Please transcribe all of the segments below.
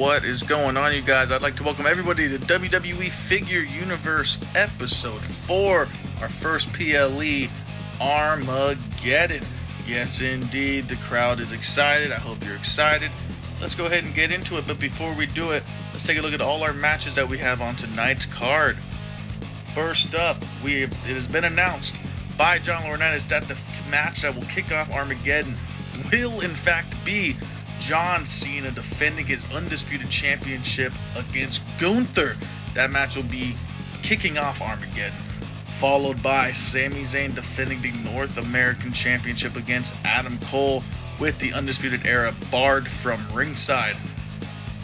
What is going on, you guys? I'd like to welcome everybody to WWE Figure Universe Episode 4, our first PLE, Armageddon. Yes, indeed, the crowd is excited. I hope you're excited. Let's go ahead and get into it, but before we do it, let's take a look at all our matches that we have on tonight's card. First up, it has been announced by John Laurinaitis that the match that will kick off Armageddon will in fact be John Cena defending his Undisputed Championship against Gunther. That match will be kicking off Armageddon, followed by Sami Zayn defending the North American Championship against Adam Cole with the Undisputed Era barred from ringside.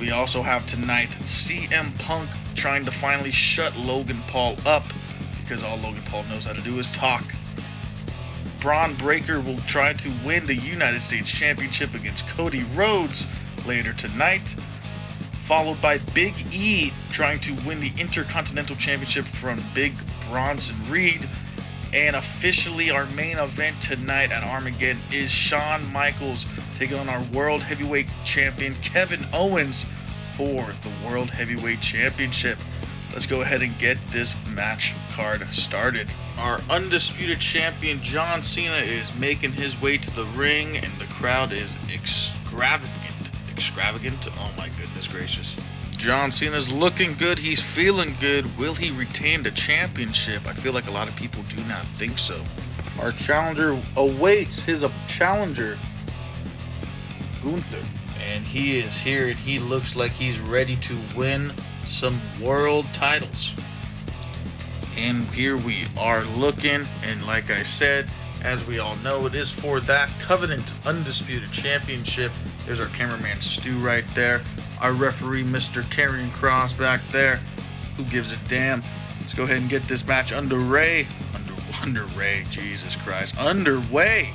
We also have tonight CM Punk trying to finally shut Logan Paul up, because all Logan Paul knows how to do is talk. Braun Breaker will try to win the United States Championship against Cody Rhodes later tonight, followed by Big E trying to win the Intercontinental Championship from Big Bronson Reed. And officially our main event tonight at Armageddon is Shawn Michaels taking on our World Heavyweight Champion Kevin Owens for the World Heavyweight Championship. Let's go ahead and get this match card started. Our Undisputed Champion John Cena is making his way to the ring, and the crowd is extravagant. Oh my goodness gracious. John Cena's looking good. He's feeling good. Will he retain the championship? I feel like a lot of people do not think so. Our challenger awaits his challenger, Gunther. And he is here, and he looks like he's ready to win some world titles. And here we are looking, and like I said, as we all know, it is for that Covenant Undisputed Championship. There's our cameraman Stu right there. Our referee, Mr. Karrion Kross, back there. Who gives a damn? Let's go ahead and get this match underway. Jesus Christ. Underway.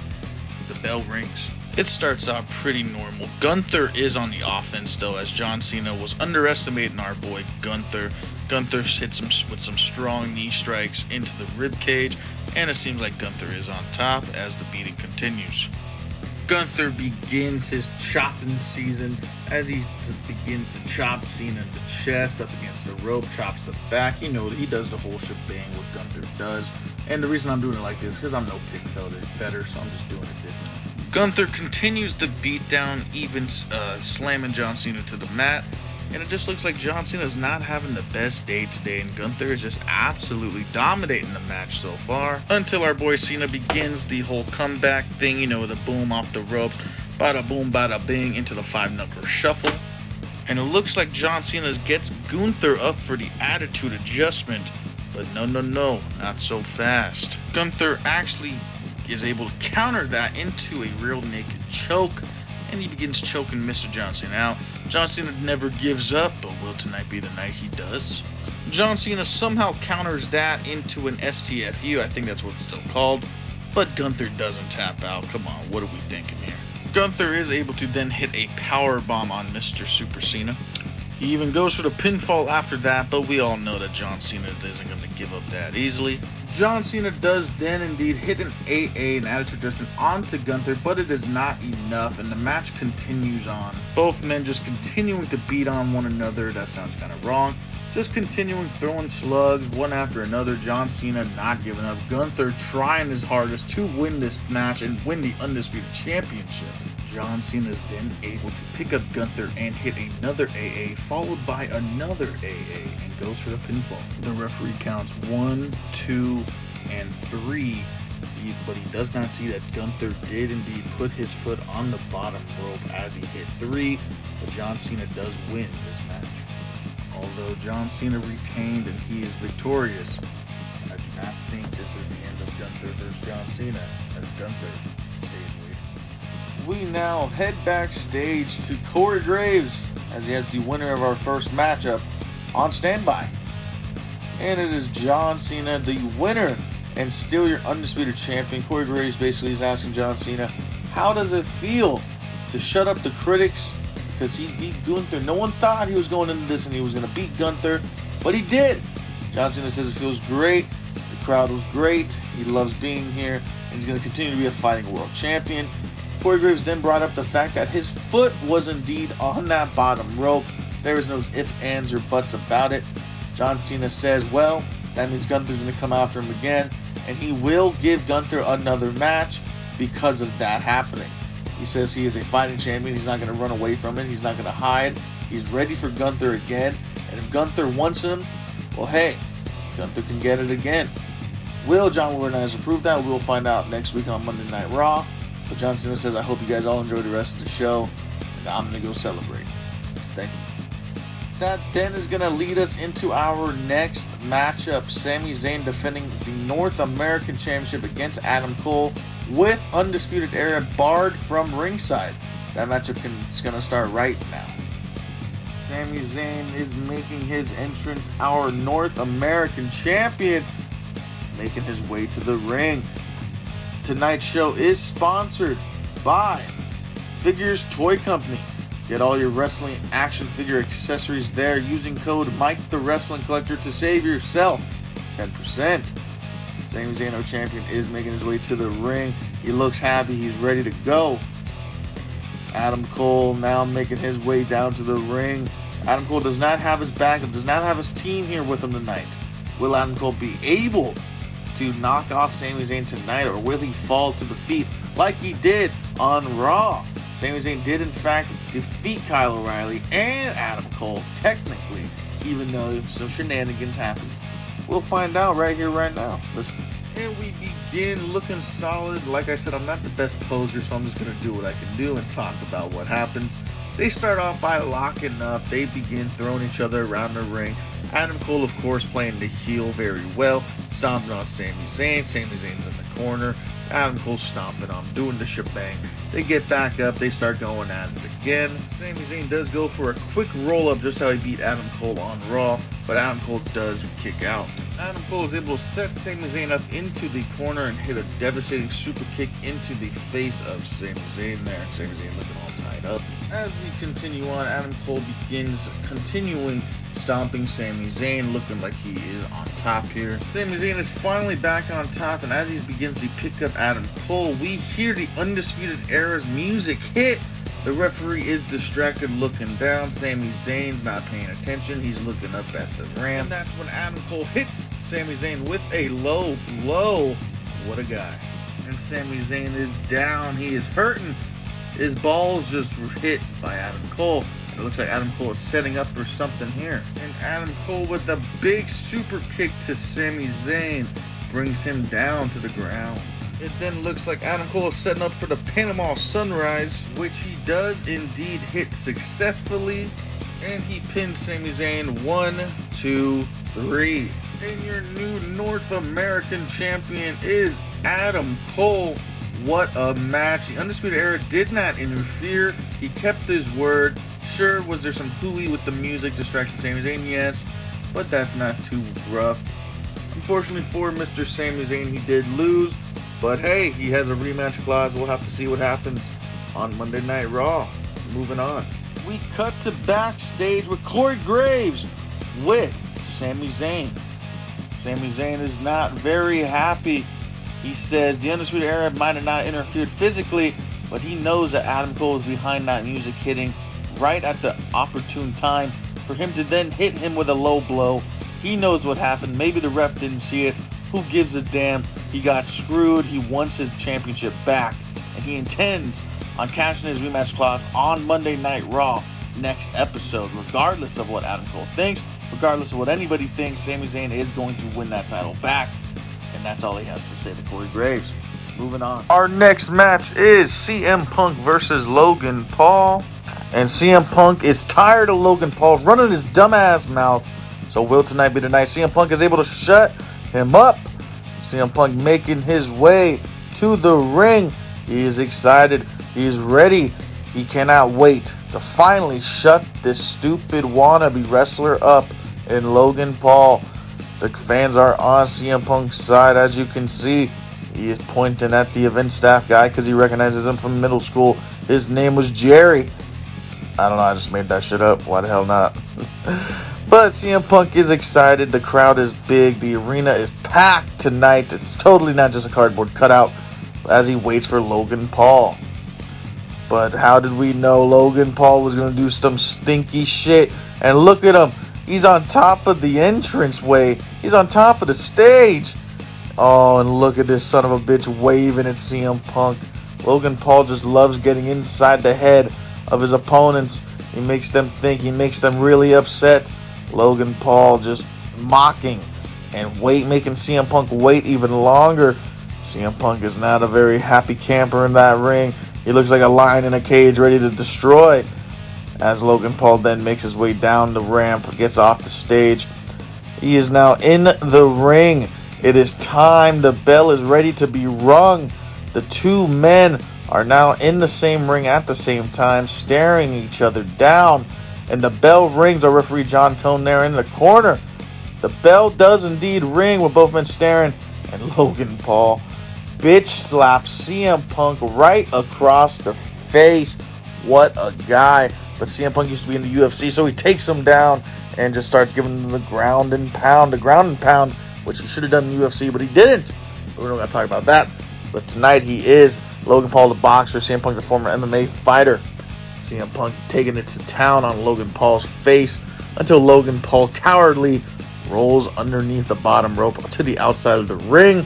The bell rings. It starts out pretty normal. Gunther is on the offense, though, as John Cena was underestimating our boy Gunther. Gunther hits him with some strong knee strikes into the rib cage, and it seems like Gunther is on top as the beating continues. Gunther begins his chopping season as he begins to chop Cena in the chest, up against the rope, chops the back. You know, he does the whole shebang what Gunther does. And the reason I'm doing it like this is because I'm no pig fetter, so I'm just doing it differently. Gunther continues the beatdown, even slamming John Cena to the mat. And it just looks like John Cena is not having the best day today, and Gunther is just absolutely dominating the match so far. Until our boy Cena begins the whole comeback thing, you know, the boom off the ropes, bada boom, bada bing, into the 5-knuckle shuffle. And it looks like John Cena gets Gunther up for the attitude adjustment. But no, not so fast. Gunther actually is able to counter that into a real naked choke, and he begins choking Mr. John Cena out. John Cena never gives up, but will tonight be the night he does? John Cena somehow counters that into an STFU, I think that's what it's still called, but Gunther doesn't tap out. Come on, what are we thinking here? Gunther is able to then hit a power bomb on Mr. Super Cena. He even goes for the pinfall after that, but we all know that John Cena isn't going to give up that easily. John Cena does then indeed hit an AA, an attitude adjustment, onto Gunther, but it is not enough, and the match continues on. Both men just continuing to beat on one another. That sounds kind of wrong. Just continuing throwing slugs one after another. John Cena not giving up. Gunther trying his hardest to win this match and win the Undisputed Championship. John Cena is then able to pick up Gunther and hit another AA, followed by another AA, and goes for the pinfall. The referee counts 1, 2, and 3, but he does not see that Gunther did indeed put his foot on the bottom rope as he hit 3, but John Cena does win this match. Although John Cena retained and he is victorious, I do not think this is the end of Gunther versus John Cena, as Gunther stays waiting. We now head backstage to Corey Graves, as he has the winner of our first matchup on standby. And it is John Cena, the winner and still your Undisputed Champion. Corey Graves basically is asking John Cena, how does it feel to shut up the critics? Because he beat Gunther. No one thought he was going into this and he was going to beat Gunther, but he did. John Cena says it feels great. The crowd was great. He loves being here, and he's going to continue to be a fighting world champion. Corey Graves then brought up the fact that his foot was indeed on that bottom rope, There is no ifs, ands, or buts about it. John Cena says, well, that means Gunther's going to come after him again, and he will give Gunther another match because of that happening. He says he is a fighting champion. He's not going to run away from it. He's not going to hide. He's ready for Gunther again, and if Gunther wants him, well, hey, Gunther can get it again. Will John Laurinaitis approve that? We'll find out next week on Monday Night Raw. But John Cena says, I hope you guys all enjoy the rest of the show, and I'm going to go celebrate. Thank you. That then is going to lead us into our next matchup. Sami Zayn defending the North American Championship against Adam Cole with Undisputed Era barred from ringside. That matchup is going to start right now. Sami Zayn is making his entrance, our North American Champion, making his way to the ring. Tonight's show is sponsored by Figures Toy Company. Get all your wrestling action figure accessories there using code Mike the Wrestling Collector to save yourself 10%. Sami Zayn, our champion, is making his way to the ring. He looks happy. He's ready to go. Adam Cole now making his way down to the ring. Adam Cole does not have his backup, does not have his team here with him tonight. Will Adam Cole be able to knock off Sami Zayn tonight, or will he fall to defeat like he did on Raw? Sami Zayn did in fact defeat Kyle O'Reilly and Adam Cole, technically, even though some shenanigans happened. We'll find out right here, right now. And we begin looking solid. Like I said, I'm not the best poser, so I'm just going to do what I can do and talk about what happens. They start off by locking up. They begin throwing each other around the ring. Adam Cole, of course, playing the heel very well, stomping on Sami Zayn. Sami Zayn's in the corner. Adam Cole stomping on him, doing the shebang. They get back up. They start going at it again. Sami Zayn does go for a quick roll-up, just how he beat Adam Cole on Raw, but Adam Cole does kick out. Adam Cole is able to set Sami Zayn up into the corner and hit a devastating super kick into the face of Sami Zayn there. Sami Zayn looking all tied up. As we continue on, Adam Cole begins continuing stomping Sami Zayn, looking like he is on top here. Sami Zayn is finally back on top, and as he begins to pick up Adam Cole, we hear the Undisputed Era's music hit. The referee is distracted, looking down. Sami Zayn's not paying attention. He's looking up at the ramp. And that's when Adam Cole hits Sami Zayn with a low blow. What a guy. And Sami Zayn is down. He is hurting. His balls just were hit by Adam Cole. It looks like Adam Cole is setting up for something here. And Adam Cole with a big super kick to Sami Zayn brings him down to the ground. It then looks like Adam Cole is setting up for the Panama Sunrise, which he does indeed hit successfully. And he pins Sami Zayn 1, 2, 3. And your new North American champion is Adam Cole. What a match. The Undisputed Era did not interfere. He kept his word. Sure, was there some hooey with the music distracting Sami Zayn? Yes, but that's not too rough. Unfortunately for Mr. Sami Zayn, he did lose. But hey, he has a rematch clause. We'll have to see what happens on Monday Night Raw. Moving on. We cut to backstage with Corey Graves with Sami Zayn. Sami Zayn is not very happy. He says the Undisputed Era might have not interfered physically, but he knows that Adam Cole is behind that music hitting right at the opportune time for him to then hit him with a low blow. He knows what happened. Maybe the ref didn't see it. Who gives a damn? He got screwed. He wants his championship back, and he intends on cashing his rematch clause on Monday Night Raw next episode. Regardless of what Adam Cole thinks, regardless of what anybody thinks, Sami Zayn is going to win that title back. And that's all he has to say to Corey Graves. Moving on. Our next match is CM Punk versus Logan Paul. And CM Punk is tired of Logan Paul running his dumbass mouth. So will tonight be the night CM Punk is able to shut him up. CM Punk making his way to the ring. He is excited. He is ready. He cannot wait to finally shut this stupid wannabe wrestler up in Logan Paul. The fans are on CM Punk's side, as you can see. He is pointing at the event staff guy because he recognizes him from middle school. His name was Jerry. I don't know, I just made that shit up. Why the hell not? But CM Punk is excited. The crowd is big. The arena is packed tonight. It's totally not just a cardboard cutout as he waits for Logan Paul. But how did we know Logan Paul was going to do some stinky shit? And look at him. He's on top of the entranceway. He's on top of the stage. Oh, and look at this son of a bitch waving at CM Punk. Logan Paul just loves getting inside the head of his opponents. He makes them think. He makes them really upset. Logan Paul just mocking and making CM Punk wait even longer. CM Punk is not a very happy camper in that ring. He looks like a lion in a cage ready to destroy. As Logan Paul then makes his way down the ramp, gets off the stage. He is now in the ring. It is time. The bell is ready to be rung. The two men are now in the same ring at the same time, staring each other down. And the bell rings. Our referee John Cone there in the corner. The bell does indeed ring with both men staring. And Logan Paul bitch slaps CM Punk right across the face. What a guy. But CM Punk used to be in the UFC, so he takes him down and just starts giving him the ground and pound. The ground and pound, which he should have done in the UFC, but he didn't. We're not going to talk about that. But tonight he is Logan Paul, the boxer, CM Punk, the former MMA fighter. CM Punk taking it to town on Logan Paul's face until Logan Paul cowardly rolls underneath the bottom rope to the outside of the ring.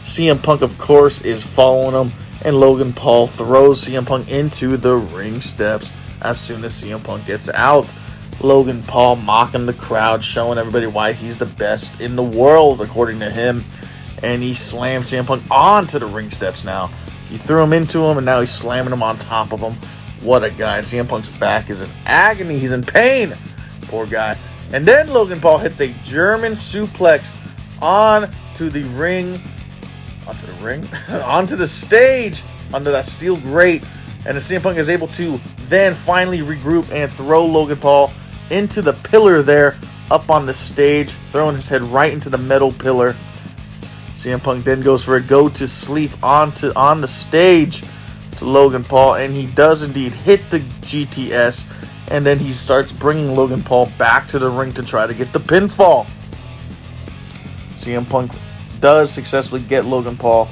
CM Punk, of course, is following him, and Logan Paul throws CM Punk into the ring steps as soon as CM Punk gets out. Logan Paul mocking the crowd, showing everybody why he's the best in the world, according to him. And he slams CM Punk onto the ring steps now. He threw him into him, and now he's slamming him on top of him. What a guy. CM Punk's back is in agony. He's in pain. Poor guy. And then Logan Paul hits a German suplex onto the stage, under that steel grate. And the CM Punk is able to then finally regroup and throw Logan Paul into the pillar there up on the stage, throwing his head right into the metal pillar. CM Punk then goes for a go to sleep on the stage to Logan Paul, and he does indeed hit the GTS, and then he starts bringing Logan Paul back to the ring to try to get the pinfall. CM Punk does successfully get Logan Paul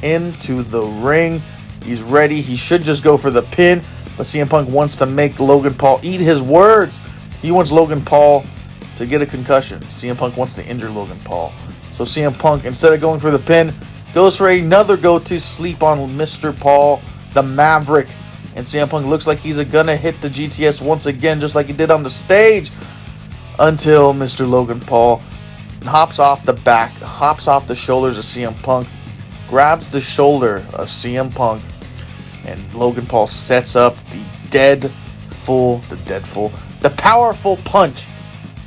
into the ring. He's ready. He should just go for the pin, but CM Punk wants to make Logan Paul eat his words. He wants Logan Paul to get a concussion. CM Punk wants to injure Logan Paul. So CM Punk, instead of going for the pin, goes for another go to sleep on Mr. Paul, the Maverick. And CM Punk looks like he's gonna hit the GTS once again, just like he did on the stage, until Mr. Logan Paul hops off the shoulders of CM Punk, grabs the shoulder of CM Punk, and Logan Paul sets up the powerful punch,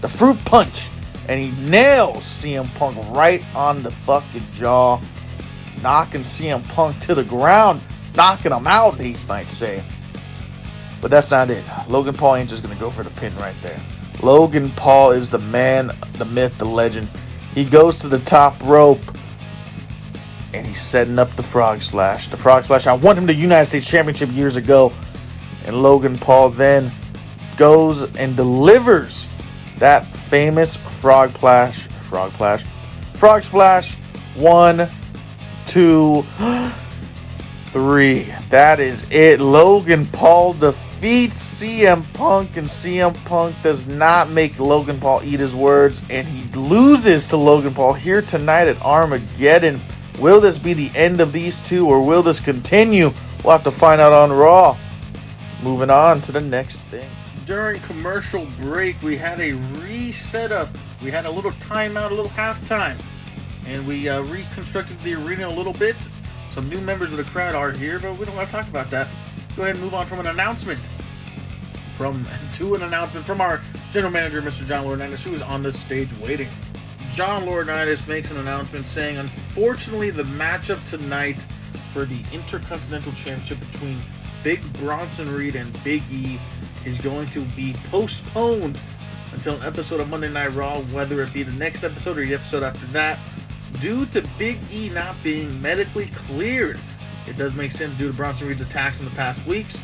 the fruit punch, and he nails CM Punk right on the fucking jaw, knocking CM Punk to the ground, knocking him out, he might say. But that's not it. Logan Paul ain't just gonna go for the pin right there. Logan Paul is the man, the myth, the legend. He goes to the top rope, and he's setting up the frog splash. The frog splash, I won him the United States Championship years ago. And Logan Paul then goes and delivers that famous frog splash. 1, 2, 3. That is it. Logan Paul defeats CM Punk, and CM Punk does not make Logan Paul eat his words, and he loses to Logan Paul here tonight at Armageddon. Will this be the end of these two, or will this continue? We'll have to find out on Raw. Moving on to the next thing. During commercial break, we had a reset-up. We had a little timeout, a little halftime. And we reconstructed the arena a little bit. Some new members of the crowd are here, but we don't want to talk about that. Go ahead and move on from an announcement. From our general manager, Mr. John Laurinaitis, who is on the stage waiting. John Laurinaitis makes an announcement saying, unfortunately, the matchup tonight for the Intercontinental Championship between Big Bronson Reed and Big E is going to be postponed until an episode of Monday Night Raw, whether it be the next episode or the episode after that, due to Big E not being medically cleared. It does make sense due to Bronson Reed's attacks in the past weeks,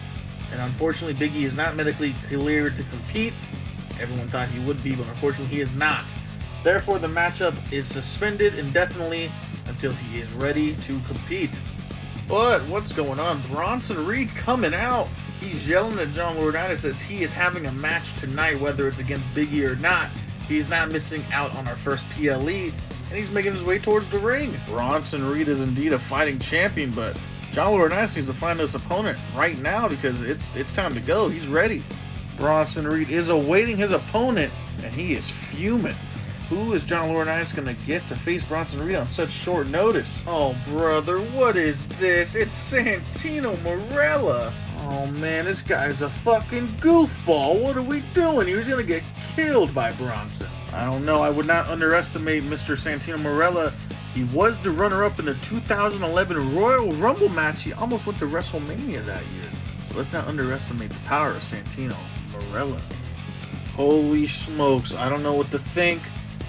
and unfortunately Big E is not medically cleared to compete. Everyone thought he would be, but unfortunately he is not. Therefore, the matchup is suspended indefinitely until he is ready to compete. But what's going on? Bronson Reed coming out He's yelling at John Laurinaitis as he is having a match tonight, whether it's against Big E or not. He's not missing out on our first PLE, and he's making his way towards the ring. Bronson Reed is indeed a fighting champion, but John Laurinaitis needs to find his opponent right now because it's time to go. He's ready. Bronson Reed is awaiting his opponent, and he is fuming. Who is John Laurinaitis going to get to face Bronson Reed on such short notice? Oh, brother, what is this? It's Santino Marella. Oh, man, this guy's a fucking goofball. What are we doing? He was going to get killed by Bronson. I don't know. I would not underestimate Mr. Santino Marella. He was the runner-up in the 2011 Royal Rumble match. He almost went to WrestleMania that year. So let's not underestimate the power of Santino Marella. Holy smokes. I don't know what to think.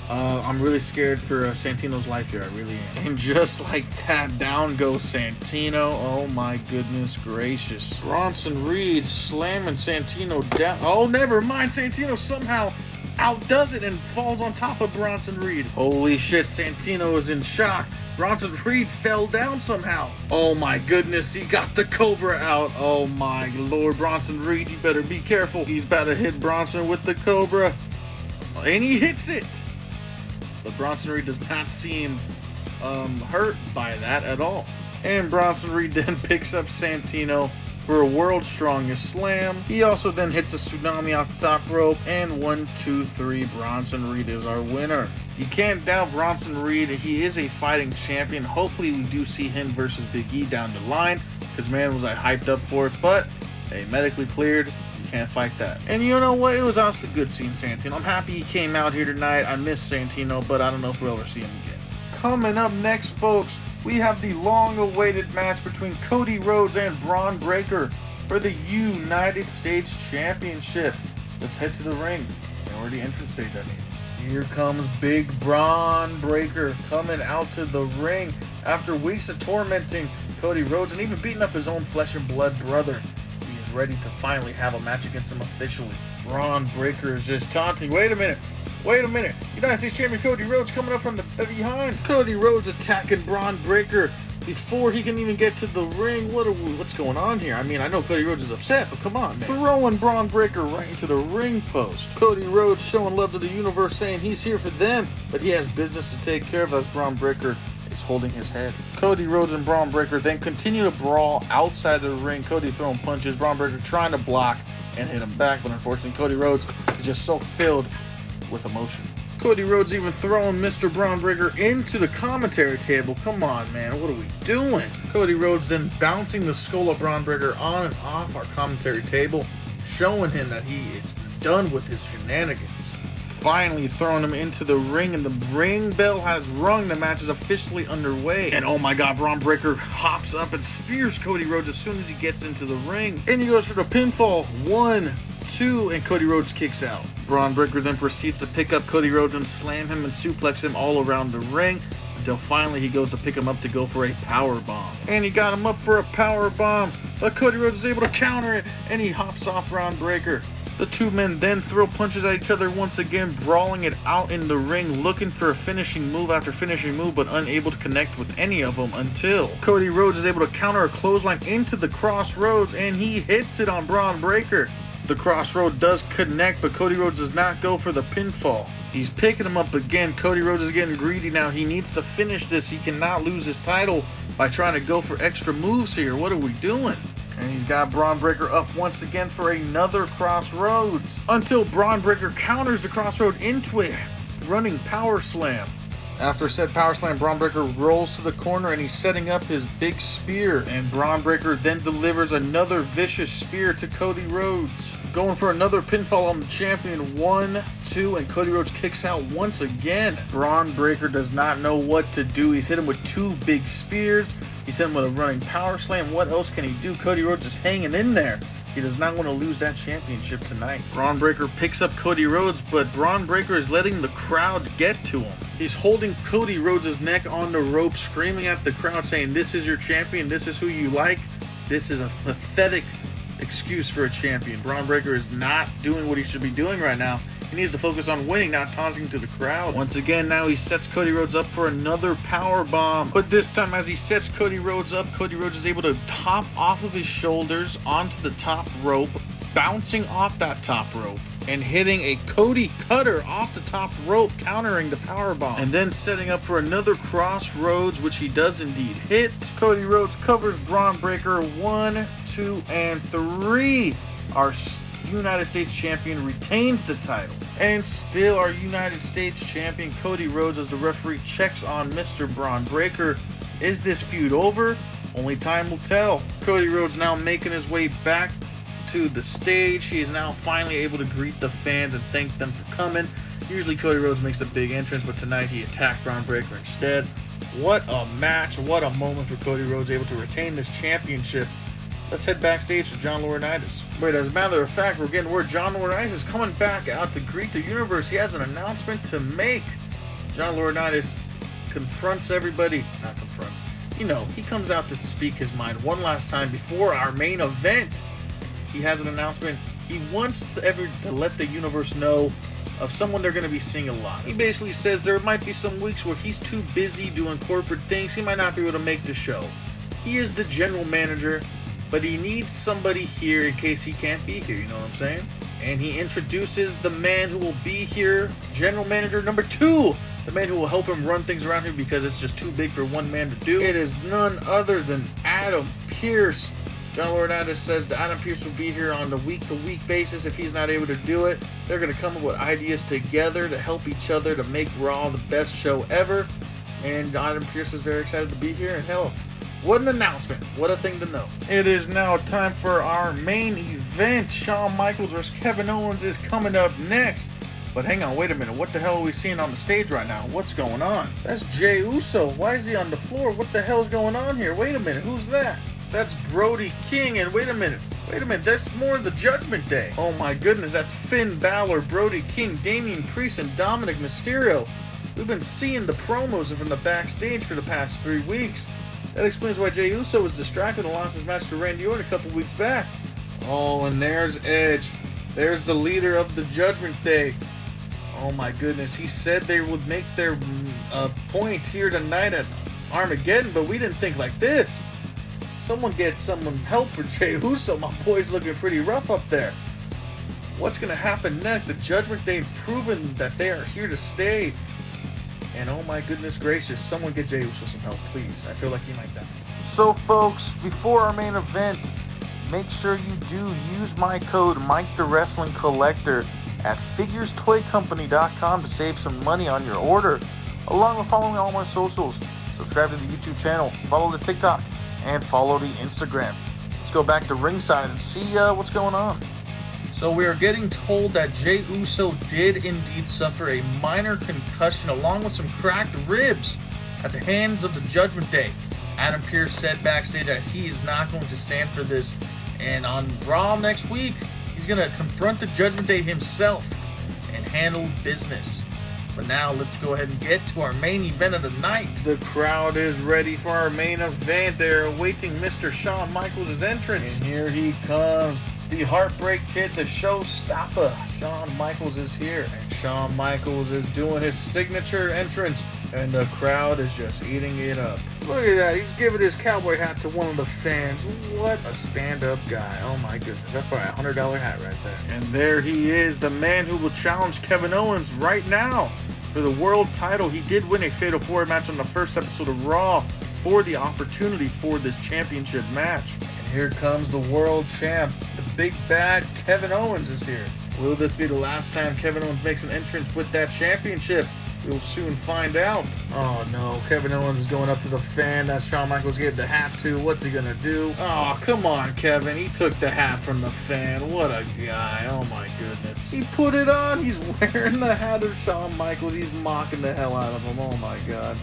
I'm really scared for Santino's life here. I really am. And just like that, down goes Santino. Oh my goodness gracious. Bronson Reed slamming Santino down. Oh, never mind. Santino somehow outdoes it and falls on top of Bronson Reed. Holy shit, Santino is in shock. Bronson Reed fell down somehow. Oh my goodness, he got the Cobra out. Oh my lord, Bronson Reed, you better be careful. He's about to hit Bronson with the Cobra. And he hits it. But Bronson Reed does not seem hurt by that at all. And Bronson Reed then picks up Santino for a world's strongest slam. He also then hits a tsunami off the top rope, and 1, 2, 3, Bronson Reed is our winner. You can't doubt Bronson Reed. He is a fighting champion. Hopefully we do see him versus Big E down the line, because man was I hyped up for it, but hey, medically cleared. You can't fight that. And you know what? It was honestly good seeing Santino. I'm happy he came out here tonight. I miss Santino, but I don't know if we'll ever see him again. Coming up next, folks, we have the long-awaited match between Cody Rhodes and Braun Breaker for the United States Championship. Let's head to the ring, or the entrance stage, I mean. Here comes Big Braun Breaker coming out to the ring after weeks of tormenting Cody Rhodes and even beating up his own flesh and blood brother. He is ready to finally have a match against him officially. Braun Breaker is just taunting. Wait a minute. United States Champion Cody Rhodes coming up from the behind. Cody Rhodes attacking Braun Breaker before he can even get to the ring. What's going on here? I mean, I know Cody Rhodes is upset, but come on, man. Throwing Braun Breaker right into the ring post. Cody Rhodes showing love to the universe, saying he's here for them, but he has business to take care of as Braun Breaker is holding his head. Cody Rhodes and Braun Breaker then continue to brawl outside the ring. Cody throwing punches, Braun Breaker trying to block and hit him back, but unfortunately Cody Rhodes is just so filled with emotion. Cody Rhodes even throwing Mr. Braun Breaker into the commentary table. Come on, man, what are we doing? Cody Rhodes then bouncing the skull of Braun Breaker on and off our commentary table, showing him that he is done with his shenanigans. Finally throwing him into the ring, and the ring bell has rung. The match is officially underway. And oh my god, Braun Breaker hops up and spears Cody Rhodes as soon as he gets into the ring. And he goes for the pinfall. 1, 2, and Cody Rhodes kicks out. Braun Breaker then proceeds to pick up Cody Rhodes and slam him and suplex him all around the ring until finally he goes to pick him up to go for a power bomb. And he got him up for a power bomb, but Cody Rhodes is able to counter it, and he hops off Braun Breaker. The two men then throw punches at each other once again, brawling it out in the ring, looking for a finishing move after finishing move, but unable to connect with any of them until Cody Rhodes is able to counter a clothesline into the crossroads, and he hits it on Braun Breaker. The crossroad does connect, but Cody Rhodes does not go for the pinfall. He's picking him up again. Cody Rhodes is getting greedy now. He needs to finish this. He cannot lose his title by trying to go for extra moves here. What are we doing? And he's got Braun Breaker up once again for another crossroads until Braun Breaker counters the crossroad into a running power slam. After said power slam, Braun Breaker rolls to the corner and he's setting up his big spear. And Braun Breaker then delivers another vicious spear to Cody Rhodes. Going for another pinfall on the champion. 1, 2, and Cody Rhodes kicks out once again. Braun Breaker does not know what to do. He's hit him with 2 big spears. He's hit him with a running power slam. What else can he do? Cody Rhodes is hanging in there. He does not want to lose that championship tonight. Braun Breaker picks up Cody Rhodes, but Braun Breaker is letting the crowd get to him. He's holding Cody Rhodes' neck on the rope, screaming at the crowd, saying, "This is your champion. This is who you like." This is a pathetic excuse for a champion. Braun Breaker is not doing what he should be doing right now, He needs to focus on winning, not taunting to the crowd. Once again, now he sets Cody Rhodes up for another power bomb. But this time, as he sets Cody Rhodes up, Cody Rhodes is able to hop off of his shoulders onto the top rope, bouncing off that top rope and hitting a Cody Cutter off the top rope, countering the powerbomb, and then setting up for another crossroads, which he does indeed hit. Cody Rhodes covers Braun Breaker. 1, 2, and 3. Our United States champion retains the title. And still our United States champion Cody Rhodes, as the referee checks on Mr. Braun Breaker. Is this feud over? Only time will tell. Cody Rhodes now making his way back to the stage. He is now finally able to greet the fans and thank them for coming. Usually Cody Rhodes makes a big entrance, but tonight he attacked Braun Breaker instead. What a match, what a moment for Cody Rhodes, able to retain this championship. Let's head backstage to John Laurinaitis. Wait, as a matter of fact, we're getting word John Laurinaitis is coming back out to greet the universe. He has an announcement to make. John Laurinaitis confronts everybody. Not confronts. He comes out to speak his mind one last time before our main event. He has an announcement. He wants to let the universe know of someone they're going to be seeing a lot. He basically says there might be some weeks where he's too busy doing corporate things. He might not be able to make the show. He is the general manager, but he needs somebody here in case he can't be here, you know what I'm saying? And he introduces the man who will be here, general manager number 2, the man who will help him run things around here because it's just too big for one man to do. It is none other than Adam Pearce. John Laurinaitis says that Adam Pearce will be here on a week-to-week basis if he's not able to do it. They're going to come up with ideas together to help each other to make Raw the best show ever. And Adam Pearce is very excited to be here. And hell, what an announcement. What a thing to know. It is now time for our main event. Shawn Michaels vs. Kevin Owens is coming up next. But hang on, wait a minute. What the hell are we seeing on the stage right now? What's going on? That's Jey Uso. Why is he on the floor? What the hell is going on here? Wait a minute. Who's that? That's Brody King, and wait a minute, that's more of the Judgment Day. Oh my goodness, that's Finn Balor, Brody King, Damian Priest, and Dominic Mysterio. We've been seeing the promos from the backstage for the past 3 weeks. That explains why Jey Uso was distracted and lost his match to Randy Orton a couple weeks back. Oh, and there's Edge. There's the leader of the Judgment Day. Oh my goodness, he said they would make their point here tonight at Armageddon, but we didn't think like this. Someone get someone help for Jey Uso. My boy's looking pretty rough up there. What's going to happen next? The Judgment Day proven that they are here to stay. And oh my goodness gracious, someone get Jey Uso some help, please. I feel like he might die. So folks, before our main event, make sure you do use my code MikeTheWrestlingCollector at FiguresToyCompany.com to save some money on your order. Along with following all my socials, subscribe to the YouTube channel, follow the TikTok, and follow the Instagram. Let's go back to ringside and see what's going on. So we are getting told that Jey Uso did indeed suffer a minor concussion along with some cracked ribs at the hands of the Judgment Day. Adam Pearce said backstage that he is not going to stand for this, and on Raw next week, he's going to confront the Judgment Day himself and handle business. But now let's go ahead and get to our main event of the night. The crowd is ready for our main event. They're awaiting Mr. Shawn Michaels' entrance. And here he comes. The Heartbreak Kid, the showstopper. Shawn Michaels is here. And Shawn Michaels is doing his signature entrance. And the crowd is just eating it up. Look at that. He's giving his cowboy hat to one of the fans. What a stand-up guy. Oh my goodness. That's probably a $100 hat right there. And there he is, the man who will challenge Kevin Owens right now for the world title. He did win a Fatal 4 match on the first episode of Raw for the opportunity for this championship match. And here comes the world champ. The big bad Kevin Owens is here. Will this be the last time Kevin Owens makes an entrance with that championship? We'll soon find out. Oh no, Kevin Owens is going up to the fan that Shawn Michaels gave the hat to. What's he gonna do? Oh, come on, Kevin. He took the hat from the fan. What a guy. Oh my goodness. He put it on. He's wearing the hat of Shawn Michaels. He's mocking the hell out of him. Oh my god.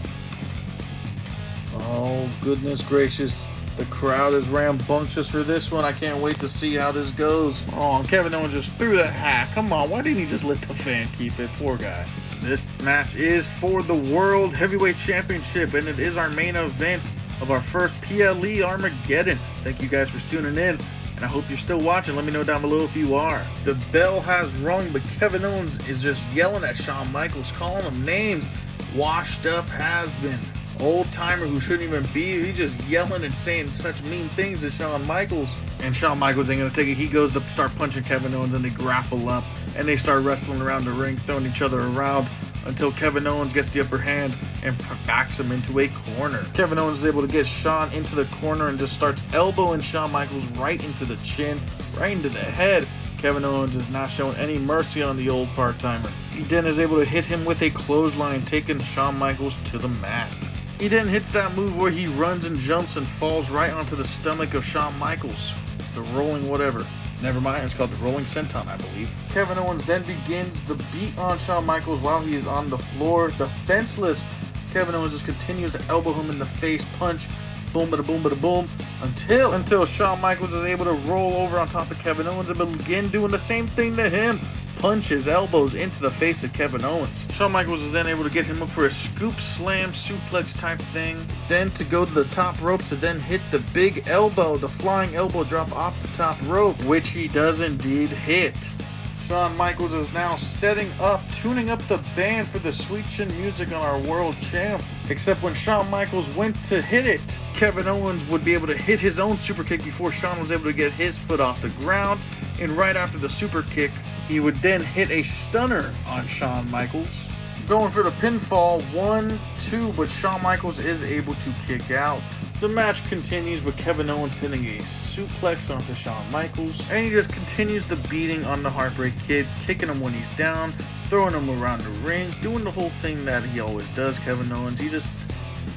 Oh, goodness gracious. The crowd is rambunctious for this one. I can't wait to see how this goes. Oh, and Kevin Owens just threw that hat. Come on, why didn't he just let the fan keep it? Poor guy. This match is for the World Heavyweight Championship, and it is our main event of our first PLE Armageddon. Thank you guys for tuning in. and I hope you're still watching. Let me know down below if you are. The bell has rung, but Kevin Owens is just yelling at Shawn Michaels, calling him names. Washed up has-been, old-timer who shouldn't even be here. He's just yelling and saying such mean things to Shawn Michaels. And Shawn Michaels ain't gonna take it. He goes to start punching Kevin Owens, and they grapple up, and they start wrestling around the ring, throwing each other around until Kevin Owens gets the upper hand and backs him into a corner. Kevin Owens is able to get Shawn into the corner and just starts elbowing Shawn Michaels right into the chin, right into the head. Kevin Owens is not showing any mercy on the old part-timer. He then is able to hit him with a clothesline, taking Shawn Michaels to the mat. He then hits that move where he runs and jumps and falls right onto the stomach of Shawn Michaels. The rolling whatever. Never mind, it's called the rolling senton, I believe. Kevin Owens then begins the beat on Shawn Michaels while he is on the floor, defenseless. Kevin Owens just continues to elbow him in the face, punch, boom, bada boom, bada boom, until Shawn Michaels is able to roll over on top of Kevin Owens and begin doing the same thing to him. Punches, elbows into the face of Kevin Owens. Shawn Michaels is then able to get him up for a scoop slam suplex type thing. Then to go to the top rope to then hit the big elbow, the flying elbow drop off the top rope, which he does indeed hit. Shawn Michaels is now setting up, tuning up the band for the sweet chin music on our world champ. Except when Shawn Michaels went to hit it, Kevin Owens would be able to hit his own super kick before Shawn was able to get his foot off the ground. And right after the super kick, he would then hit a stunner on Shawn Michaels. Going for the pinfall, 1-2, but Shawn Michaels is able to kick out. The match continues with Kevin Owens hitting a suplex onto Shawn Michaels, and he just continues the beating on the Heartbreak Kid, kicking him when he's down, throwing him around the ring, doing the whole thing that he always does, Kevin Owens. He just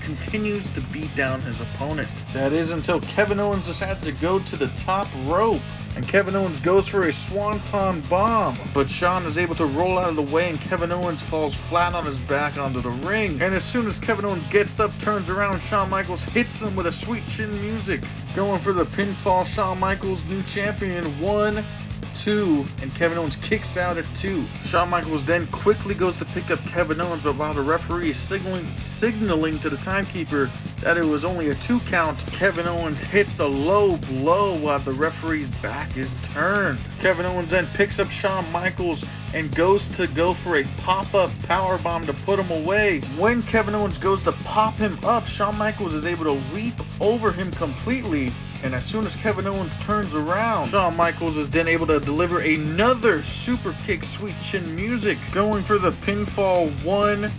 continues to beat down his opponent. That is until Kevin Owens decides to go to the top rope, and Kevin Owens goes for a swanton bomb, but Shawn is able to roll out of the way, and Kevin Owens falls flat on his back onto the ring. And as soon as Kevin Owens gets up, turns around, Shawn Michaels hits him with a sweet chin music. Going for the pinfall, Shawn Michaels, new champion, 1-2, and Kevin Owens kicks out at 2. Shawn Michaels then quickly goes to pick up Kevin Owens, but while the referee is signaling to the timekeeper that it was only a 2 count, Kevin Owens hits a low blow while the referee's back is turned. Kevin Owens then picks up Shawn Michaels and goes for a pop-up powerbomb to put him away. When Kevin Owens goes to pop him up, Shawn Michaels is able to leap over him completely. And as soon as Kevin Owens turns around, Shawn Michaels is then able to deliver another super kick, sweet chin music. Going for the pinfall, 1,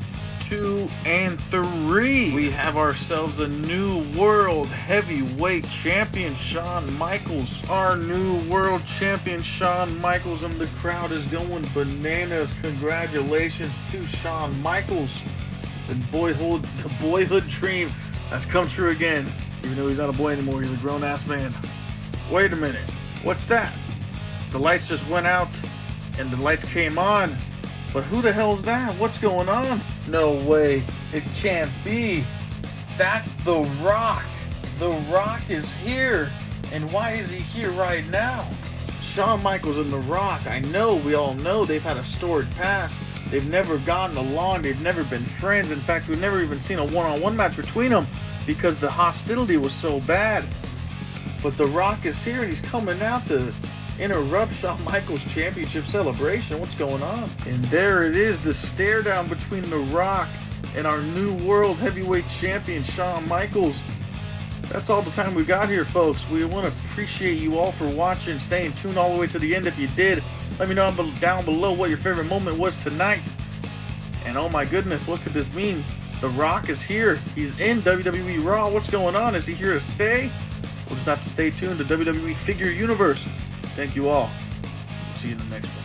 2, and 3. We have ourselves a new world heavyweight champion, Shawn Michaels. Our new world champion, Shawn Michaels, and the crowd is going bananas. Congratulations to Shawn Michaels. The boyhood dream has come true again. Even though he's not a boy anymore, he's a grown-ass man. Wait a minute. What's that? The lights just went out, and the lights came on. But who the hell's that? What's going on? No way. It can't be. That's The Rock. The Rock is here. And why is he here right now? Shawn Michaels and The Rock, I know, we all know they've had a storied past. They've never gotten along. They've never been friends. In fact, we've never even seen a one-on-one match between them, because the hostility was so bad. But The Rock is here, and he's coming out to interrupt Shawn Michaels' championship celebration. What's going on? And there it is, the stare down between The Rock and our new world heavyweight champion, Shawn Michaels. That's all the time we got here, folks. We want to appreciate you all for watching, staying tuned all the way to the end if you did. Let me know down below what your favorite moment was tonight. And oh my goodness, what could this mean? The Rock is here. He's in WWE Raw. What's going on? Is he here to stay? We'll just have to stay tuned to WWE Figure Universe. Thank you all. See you in the next one.